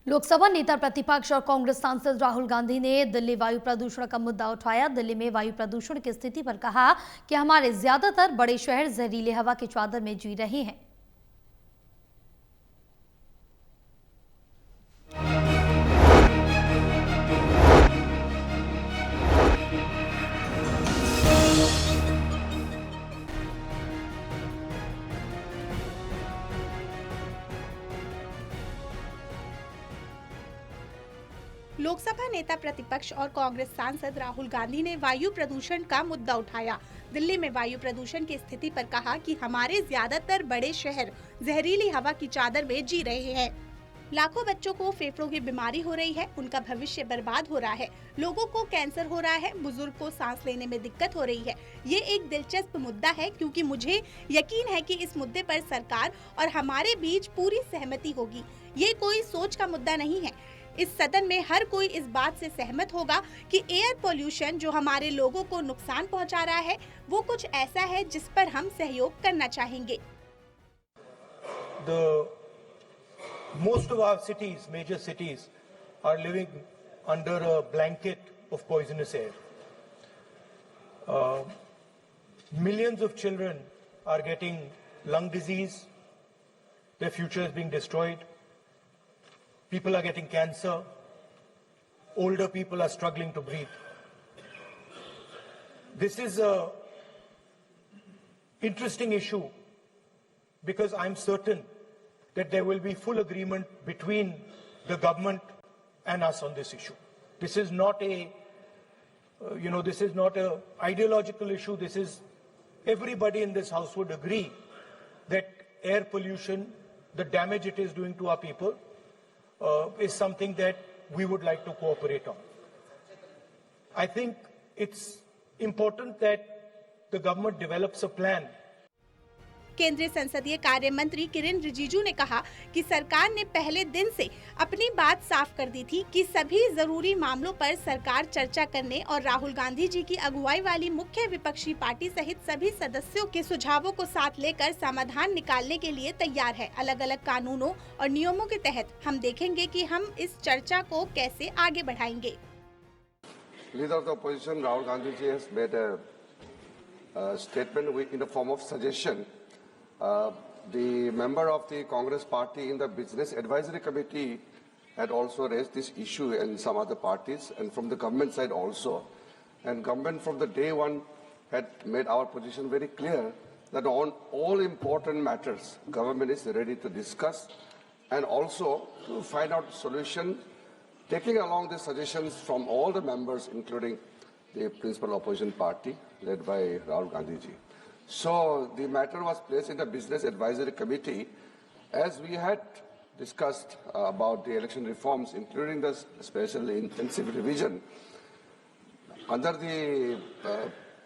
लोकसभा नेता प्रतिपक्ष और कांग्रेस सांसद राहुल गांधी ने दिल्ली वायु प्रदूषण का मुद्दा उठाया। दिल्ली में वायु प्रदूषण की स्थिति पर कहा कि हमारे ज्यादातर बड़े शहर जहरीले हवा की चादर में जी रहे हैं। लोकसभा नेता प्रतिपक्ष और कांग्रेस सांसद राहुल गांधी ने वायु प्रदूषण का मुद्दा उठाया। दिल्ली में वायु प्रदूषण की स्थिति पर कहा कि हमारे ज्यादातर बड़े शहर जहरीली हवा की चादर में जी रहे हैं। लाखों बच्चों को फेफड़ों की बीमारी हो रही है, उनका भविष्य बर्बाद हो रहा है, लोगों को कैंसर हो रहा है, बुजुर्ग को सांस लेने में दिक्कत हो रही है। ये एक दिलचस्प मुद्दा है क्योंकि मुझे यकीन है कि इस मुद्दे पर सरकार और हमारे बीच पूरी सहमति होगी। ये कोई सोच का मुद्दा नहीं है। इस सदन में हर कोई इस बात से सहमत होगा कि एयर पोल्यूशन जो हमारे लोगों को नुकसान पहुंचा रहा है, वो कुछ ऐसा है जिस पर हम सहयोग करना चाहेंगे। Most of our cities, major cities, are living under a blanket of poisonous air. Millions of children are getting lung disease. Their future is being destroyed. People are getting cancer. Older people are struggling to breathe. This is an interesting issue because I'm certain that there will be full agreement between the government and us on this issue. This is not a, this is not an ideological issue. This is, everybody in this house would agree that air pollution, the damage it is doing to our people, is something that we would like to cooperate on. I think it's important that the government develops a plan. केंद्रीय संसदीय कार्य मंत्री किरेन रिजिजू ने कहा कि सरकार ने पहले दिन से अपनी बात साफ कर दी थी कि सभी जरूरी मामलों पर सरकार चर्चा करने और राहुल गांधी जी की अगुवाई वाली मुख्य विपक्षी पार्टी सहित सभी सदस्यों के सुझावों को साथ लेकर समाधान निकालने के लिए तैयार है। अलग अलग कानूनों और नियमों के तहत हम देखेंगे कि हम इस चर्चा को कैसे आगे बढ़ाएंगे। Leader of the opposition Rahul Gandhi ji has made a statement in the form of suggestion. The member of the Congress party in the Business Advisory Committee had also raised this issue and some other parties, and from the government side also. And government from the day one had made our position very clear that on all important matters, government is ready to discuss and also to find out solution, taking along the suggestions from all the members, including the principal opposition party led by Rahul Gandhi ji. So the matter was placed in the Business Advisory Committee as we had discussed about the election reforms, including the special intensive revision. Under the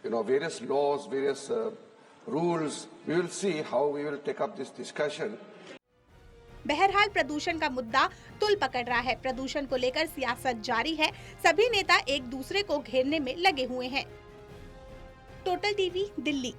various laws, various rules, we will see how we will take up this discussion. बहरहाल प्रदूषण का मुद्दा तुल पकड़ रहा है। प्रदूषण को लेकर सियासत जारी है। सभी नेता एक दूसरे को घेरने में लगे हुए हैं। Total TV, Delhi.